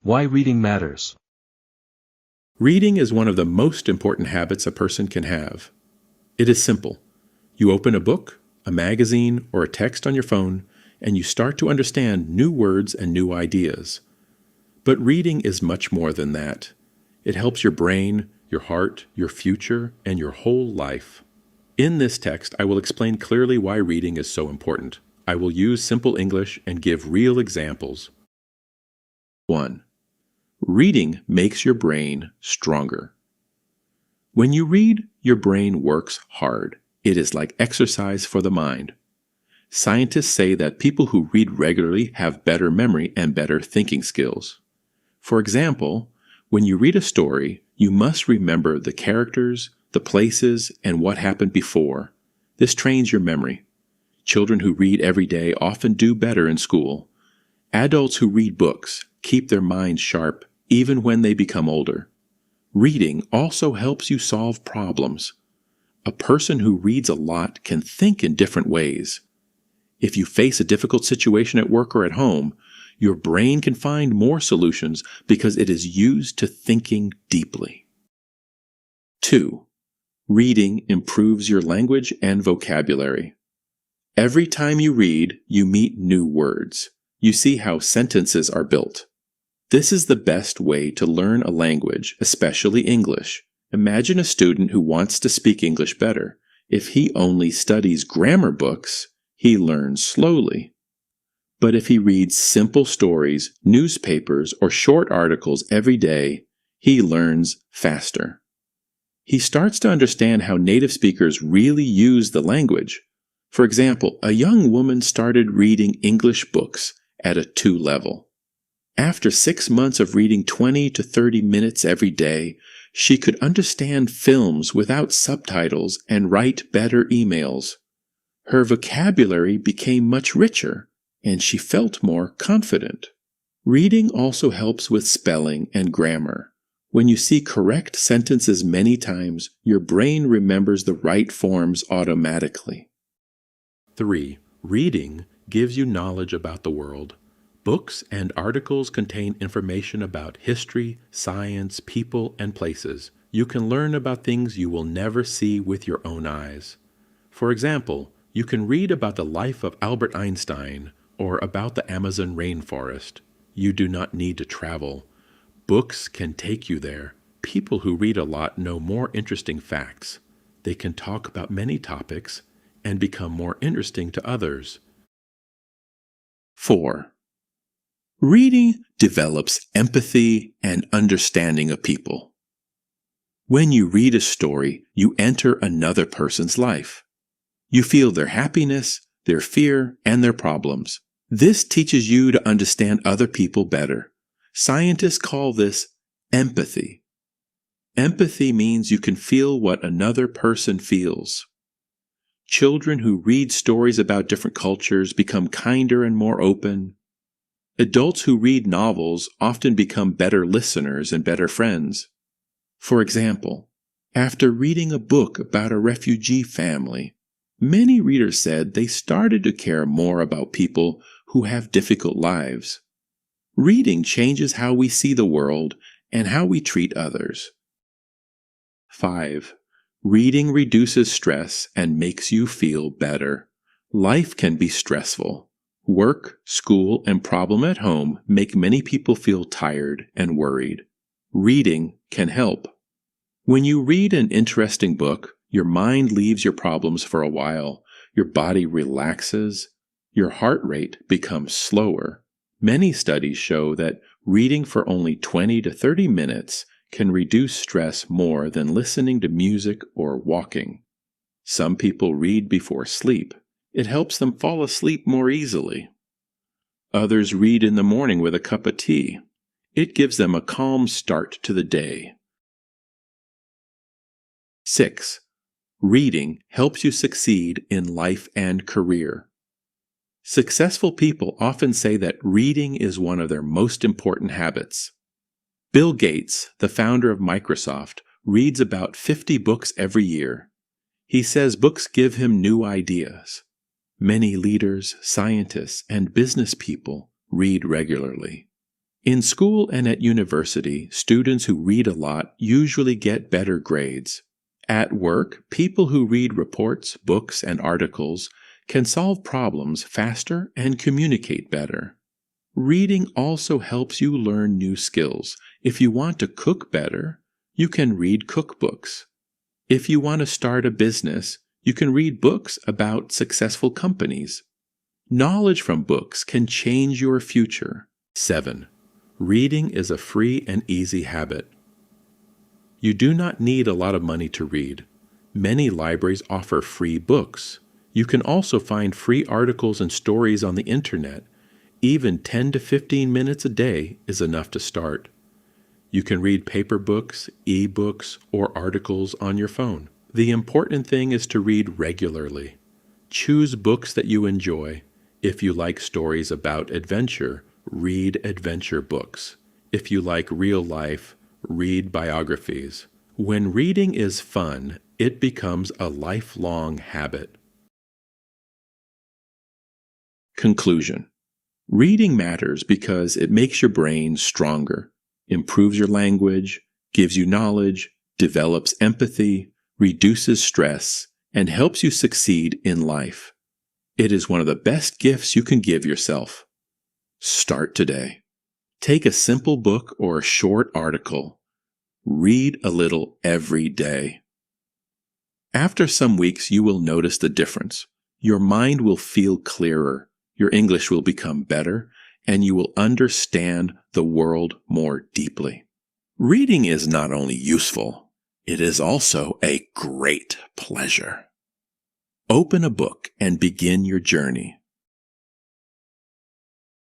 Why reading matters. Reading is one of the most important habits a person can have. It is simple. You open a book, a magazine, or a text on your phone, and you start to understand new words and new ideas. But reading is much more than that. It helps your brain, your heart, your future, and your whole life. In this text, I will explain clearly why reading is so important. I will use simple English and give real examples. 1. Reading makes your brain stronger. When you read, your brain works hard. It is like exercise for the mind. Scientists say that people who read regularly have better memory and better thinking skills. For example, when you read a story, you must remember the characters, the places, and what happened before. This trains your memory. Children who read every day often do better in school. Adults who read books keep their minds sharp even when they become older. Reading also helps you solve problems. A person who reads a lot can think in different ways. If you face a difficult situation at work or at home, your brain can find more solutions because it is used to thinking deeply. 2. Reading improves your language and vocabulary. Every time you read, you meet new words. You see how sentences are built. This is the best way to learn a language, especially English. Imagine a student who wants to speak English better. If he only studies grammar books, he learns slowly. But if he reads simple stories, newspapers, or short articles every day, he learns faster. He starts to understand how native speakers really use the language. For example, a young woman started reading English books at a 2 level. After 6 months of reading 20 to 30 minutes every day, she could understand films without subtitles and write better emails. Her vocabulary became much richer, and she felt more confident. Reading also helps with spelling and grammar. When you see correct sentences many times, your brain remembers the right forms automatically. 3. Reading gives you knowledge about the world. Books and articles contain information about history, science, people, and places. You can learn about things you will never see with your own eyes. For example, you can read about the life of Albert Einstein or about the Amazon rainforest. You do not need to travel. Books can take you there. People who read a lot know more interesting facts. They can talk about many topics and become more interesting to others. 4. Reading develops empathy and understanding of people. When you read a story, you enter another person's life. You feel their happiness, their fear, and their problems. This teaches you to understand other people better. Scientists call this empathy. Empathy means you can feel what another person feels. Children who read stories about different cultures become kinder and more open. Adults who read novels often become better listeners and better friends. For example, after reading a book about a refugee family, many readers said they started to care more about people who have difficult lives. Reading changes how we see the world and how we treat others. 5. Reading reduces stress and makes you feel better. Life can be stressful. Work, school, and problem at home make many people feel tired and worried. Reading can help. When you read an interesting book, your mind leaves your problems for a while, your body relaxes, your heart rate becomes slower. Many studies show that reading for only 20 to 30 minutes can reduce stress more than listening to music or walking. Some people read before sleep. It helps them fall asleep more easily. Others read in the morning with a cup of tea. It gives them a calm start to the day. 6. Reading helps you succeed in life and career. Successful people often say that reading is one of their most important habits. Bill Gates, the founder of Microsoft, reads about 50 books every year. He says books give him new ideas. Many leaders, scientists, and business people read regularly. In school and at university, students who read a lot usually get better grades. At work, people who read reports, books, and articles can solve problems faster and communicate better. Reading also helps you learn new skills. If you want to cook better, you can read cookbooks. If you want to start a business, you can read books about successful companies. Knowledge from books can change your future. 7. Reading is a free and easy habit. You do not need a lot of money to read. Many libraries offer free books. You can also find free articles and stories on the internet. Even 10 to 15 minutes a day is enough to start. You can read paper books, e-books, or articles on your phone. The important thing is to read regularly. Choose books that you enjoy. If you like stories about adventure, read adventure books. If you like real life, read biographies. When reading is fun, it becomes a lifelong habit. Conclusion. Reading matters because it makes your brain stronger, improves your language, gives you knowledge, develops empathy, reduces stress, and helps you succeed in life. It is one of the best gifts you can give yourself. Start today. Take a simple book or a short article. Read a little every day. After some weeks, you will notice the difference. Your mind will feel clearer, your English will become better, and you will understand the world more deeply. Reading is not only useful, it is also a great pleasure. Open a book and begin your journey.